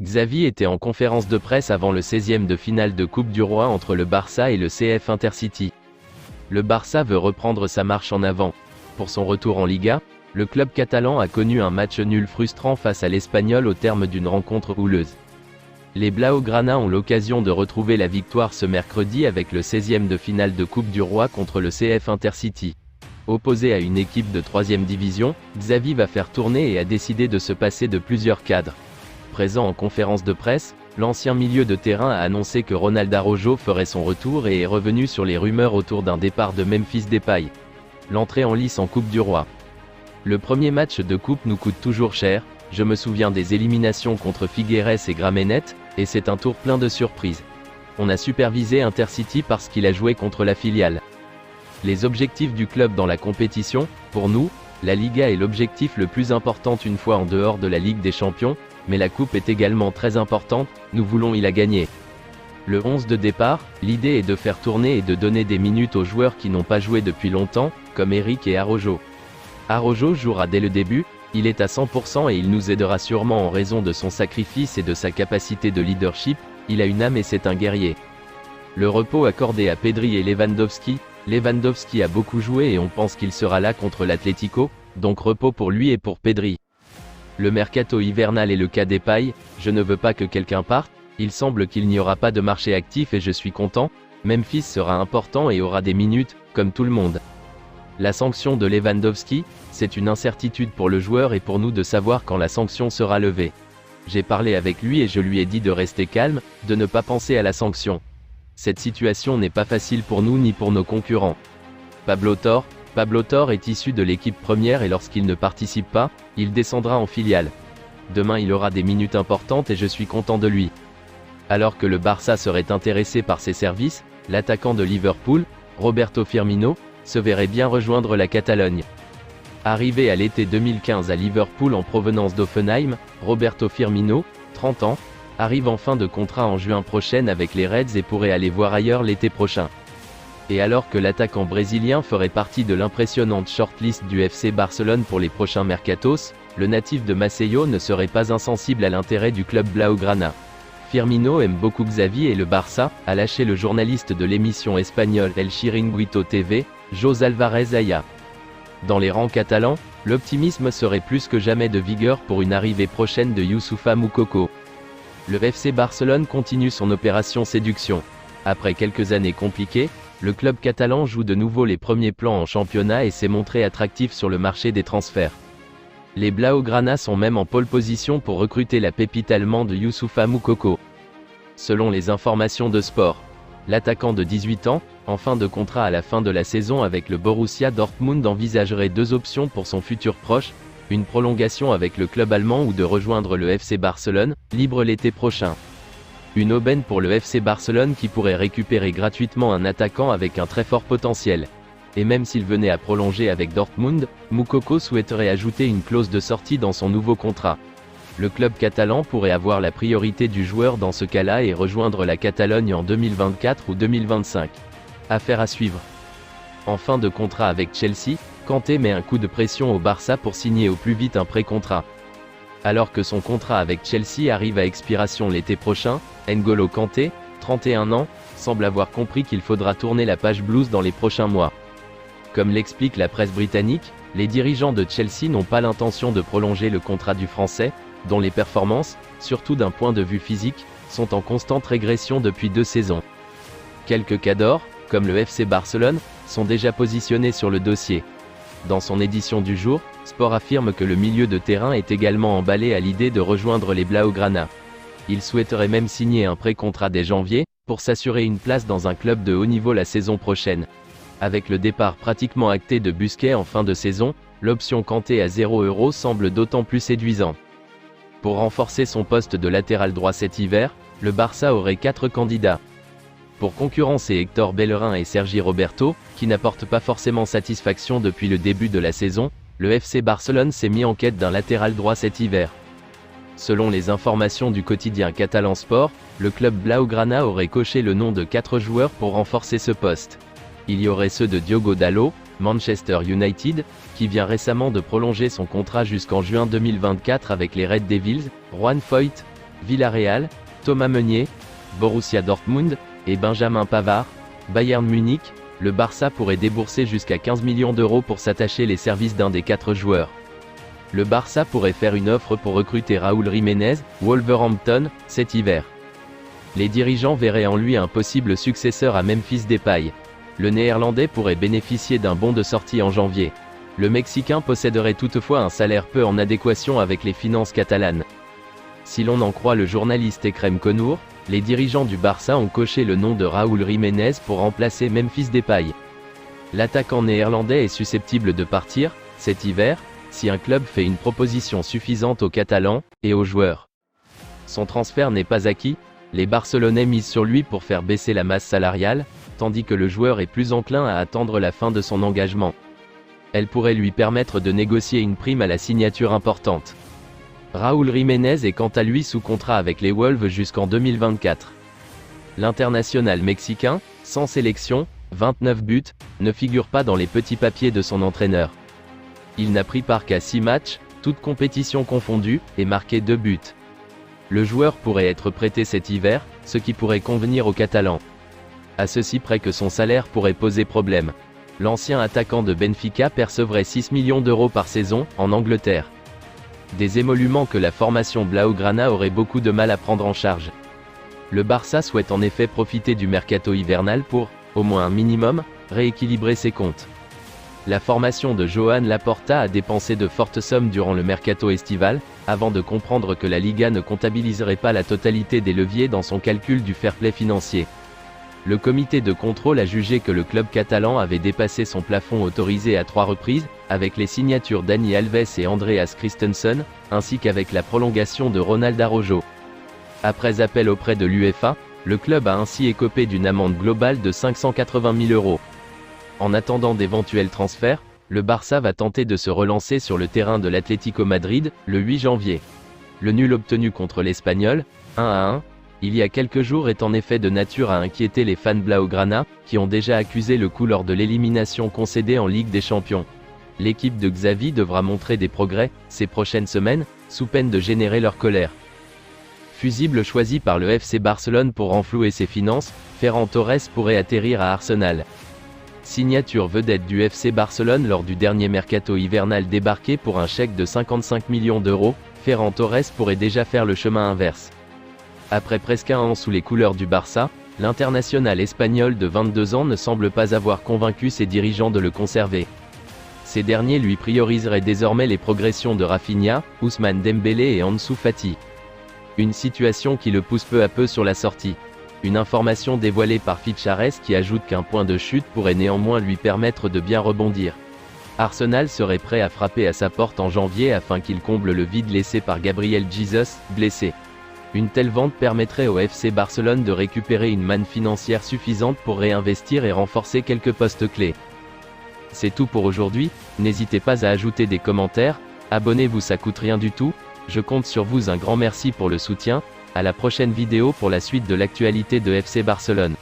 Xavi était en conférence de presse avant le 16e de finale de Coupe du Roi entre le Barça et le CF Intercity. Le Barça veut reprendre sa marche en avant. Pour son retour en Liga, le club catalan a connu un match nul frustrant face à l'Espagnol au terme d'une rencontre houleuse. Les Blaugrana ont l'occasion de retrouver la victoire ce mercredi avec le 16e de finale de Coupe du Roi contre le CF Intercity. Opposé à une équipe de 3e division, Xavi va faire tourner et a décidé de se passer de plusieurs cadres. Présent en conférence de presse, l'ancien milieu de terrain a annoncé que Ronald Araujo ferait son retour et est revenu sur les rumeurs autour d'un départ de Memphis Depay. L'entrée en lice en Coupe du Roi. Le premier match de coupe nous coûte toujours cher, je me souviens des éliminations contre Figueres et Gramenet, et c'est un tour plein de surprises. On a supervisé Intercity parce qu'il a joué contre la filiale. Les objectifs du club dans la compétition, pour nous, la Liga est l'objectif le plus important une fois en dehors de la Ligue des Champions, mais la coupe est également très importante, nous voulons y la gagner. Le 11 de départ, l'idée est de faire tourner et de donner des minutes aux joueurs qui n'ont pas joué depuis longtemps, comme Eric et Araujo. Araujo jouera dès le début, il est à 100% et il nous aidera sûrement en raison de son sacrifice et de sa capacité de leadership, il a une âme et c'est un guerrier. Le repos accordé à Pedri et Lewandowski a beaucoup joué et on pense qu'il sera là contre l'Atlético, donc repos pour lui et pour Pedri. Le mercato hivernal est le cas Depay, je ne veux pas que quelqu'un parte, il semble qu'il n'y aura pas de marché actif et je suis content, Memphis sera important et aura des minutes, comme tout le monde. La sanction de Lewandowski, c'est une incertitude pour le joueur et pour nous de savoir quand la sanction sera levée. J'ai parlé avec lui et je lui ai dit de rester calme, de ne pas penser à la sanction. Cette situation n'est pas facile pour nous ni pour nos concurrents. Pablo Torre est issu de l'équipe première et lorsqu'il ne participe pas, il descendra en filiale. Demain il aura des minutes importantes et je suis content de lui. Alors que le Barça serait intéressé par ses services, l'attaquant de Liverpool, Roberto Firmino, se verrait bien rejoindre la Catalogne. Arrivé à l'été 2015 à Liverpool en provenance d'Hoffenheim, Roberto Firmino, 30 ans, arrive en fin de contrat en juin prochain avec les Reds et pourrait aller voir ailleurs l'été prochain. Et alors que l'attaquant brésilien ferait partie de l'impressionnante shortlist du FC Barcelone pour les prochains mercatos, le natif de Maceió ne serait pas insensible à l'intérêt du club Blaugrana. Firmino aime beaucoup Xavi et le Barça, a lâché le journaliste de l'émission espagnole El Chiringuito TV, Jos Alvarez Aya. Dans les rangs catalans, l'optimisme serait plus que jamais de vigueur pour une arrivée prochaine de Youssoufa Moukoko. Le FC Barcelone continue son opération séduction. Après quelques années compliquées, le club catalan joue de nouveau les premiers plans en championnat et s'est montré attractif sur le marché des transferts. Les Blaugrana sont même en pole position pour recruter la pépite allemande Youssoufa Moukoko. Selon les informations de Sport, l'attaquant de 18 ans, en fin de contrat à la fin de la saison avec le Borussia Dortmund envisagerait deux options pour son futur proche, une prolongation avec le club allemand ou de rejoindre le FC Barcelone, libre l'été prochain. Une aubaine pour le FC Barcelone qui pourrait récupérer gratuitement un attaquant avec un très fort potentiel. Et même s'il venait à prolonger avec Dortmund, Moukoko souhaiterait ajouter une clause de sortie dans son nouveau contrat. Le club catalan pourrait avoir la priorité du joueur dans ce cas-là et rejoindre la Catalogne en 2024 ou 2025. Affaire à suivre. En fin de contrat avec Chelsea, Kanté met un coup de pression au Barça pour signer au plus vite un pré-contrat. Alors que son contrat avec Chelsea arrive à expiration l'été prochain, N'Golo Kanté, 31 ans, semble avoir compris qu'il faudra tourner la page blues dans les prochains mois. Comme l'explique la presse britannique, les dirigeants de Chelsea n'ont pas l'intention de prolonger le contrat du Français, dont les performances, surtout d'un point de vue physique, sont en constante régression depuis 2 saisons. Quelques cadors, comme le FC Barcelone, sont déjà positionnés sur le dossier. Dans son édition du jour, Sport affirme que le milieu de terrain est également emballé à l'idée de rejoindre les Blaugrana. Il souhaiterait même signer un pré-contrat dès janvier, pour s'assurer une place dans un club de haut niveau la saison prochaine. Avec le départ pratiquement acté de Busquets en fin de saison, l'option Kanté à 0€ semble d'autant plus séduisant. Pour renforcer son poste de latéral droit cet hiver, le Barça aurait 4 candidats. Pour concurrencer Hector Bellerin et Sergi Roberto, qui n'apportent pas forcément satisfaction depuis le début de la saison, le FC Barcelone s'est mis en quête d'un latéral droit cet hiver. Selon les informations du quotidien catalan Sport, le club Blaugrana aurait coché le nom de 4 joueurs pour renforcer ce poste. Il y aurait ceux de Diogo Dalot, Manchester United, qui vient récemment de prolonger son contrat jusqu'en juin 2024 avec les Red Devils, Juan Foyth, Villarreal, Thomas Meunier, Borussia Dortmund, et Benjamin Pavard, Bayern Munich. Le Barça pourrait débourser jusqu'à 15 millions d'euros pour s'attacher les services d'un des 4 joueurs. Le Barça pourrait faire une offre pour recruter Raúl Jiménez, Wolverhampton, cet hiver. Les dirigeants verraient en lui un possible successeur à Memphis Depay. Le Néerlandais pourrait bénéficier d'un bon de sortie en janvier. Le Mexicain posséderait toutefois un salaire peu en adéquation avec les finances catalanes. Si l'on en croit le journaliste Ekrem Konour, les dirigeants du Barça ont coché le nom de Raúl Jiménez pour remplacer Memphis Depay. L'attaquant néerlandais est susceptible de partir, cet hiver, si un club fait une proposition suffisante aux Catalans, et aux joueurs. Son transfert n'est pas acquis, les Barcelonais misent sur lui pour faire baisser la masse salariale, tandis que le joueur est plus enclin à attendre la fin de son engagement. Elle pourrait lui permettre de négocier une prime à la signature importante. Raúl Jiménez est quant à lui sous contrat avec les Wolves jusqu'en 2024. L'international mexicain, sans sélection, 29 buts, ne figure pas dans les petits papiers de son entraîneur. Il n'a pris part qu'à 6 matchs, toutes compétitions confondues, et marqué 2 buts. Le joueur pourrait être prêté cet hiver, ce qui pourrait convenir aux Catalans. À ceci près que son salaire pourrait poser problème. L'ancien attaquant de Benfica percevrait 6 millions d'euros par saison, en Angleterre. Des émoluments que la formation Blaugrana aurait beaucoup de mal à prendre en charge. Le Barça souhaite en effet profiter du mercato hivernal pour, au moins un minimum, rééquilibrer ses comptes. La formation de Joan Laporta a dépensé de fortes sommes durant le mercato estival, avant de comprendre que la Liga ne comptabiliserait pas la totalité des leviers dans son calcul du fair play financier. Le comité de contrôle a jugé que le club catalan avait dépassé son plafond autorisé à 3 reprises, avec les signatures Dani Alves et Andreas Christensen, ainsi qu'avec la prolongation de Ronald Araujo. Après appel auprès de l'UEFA, le club a ainsi écopé d'une amende globale de 580 000 euros. En attendant d'éventuels transferts, le Barça va tenter de se relancer sur le terrain de l'Atlético Madrid, le 8 janvier. Le nul obtenu contre l'Espagnol, 1-1, il y a quelques jours est en effet de nature à inquiéter les fans Blaugrana, qui ont déjà accusé le coup lors de l'élimination concédée en Ligue des Champions. L'équipe de Xavi devra montrer des progrès, ces prochaines semaines, sous peine de générer leur colère. Fusible choisi par le FC Barcelone pour renflouer ses finances, Ferran Torres pourrait atterrir à Arsenal. Signature vedette du FC Barcelone lors du dernier mercato hivernal débarqué pour un chèque de 55 millions d'euros, Ferran Torres pourrait déjà faire le chemin inverse. Après presque un an sous les couleurs du Barça, l'international espagnol de 22 ans ne semble pas avoir convaincu ses dirigeants de le conserver. Ces derniers lui prioriseraient désormais les progressions de Rafinha, Ousmane Dembélé et Ansu Fati. Une situation qui le pousse peu à peu sur la sortie. Une information dévoilée par Fichares qui ajoute qu'un point de chute pourrait néanmoins lui permettre de bien rebondir. Arsenal serait prêt à frapper à sa porte en janvier afin qu'il comble le vide laissé par Gabriel Jesus, blessé. Une telle vente permettrait au FC Barcelone de récupérer une manne financière suffisante pour réinvestir et renforcer quelques postes clés. C'est tout pour aujourd'hui, n'hésitez pas à ajouter des commentaires, abonnez-vous, ça coûte rien du tout, je compte sur vous, un grand merci pour le soutien, à la prochaine vidéo pour la suite de l'actualité de FC Barcelone.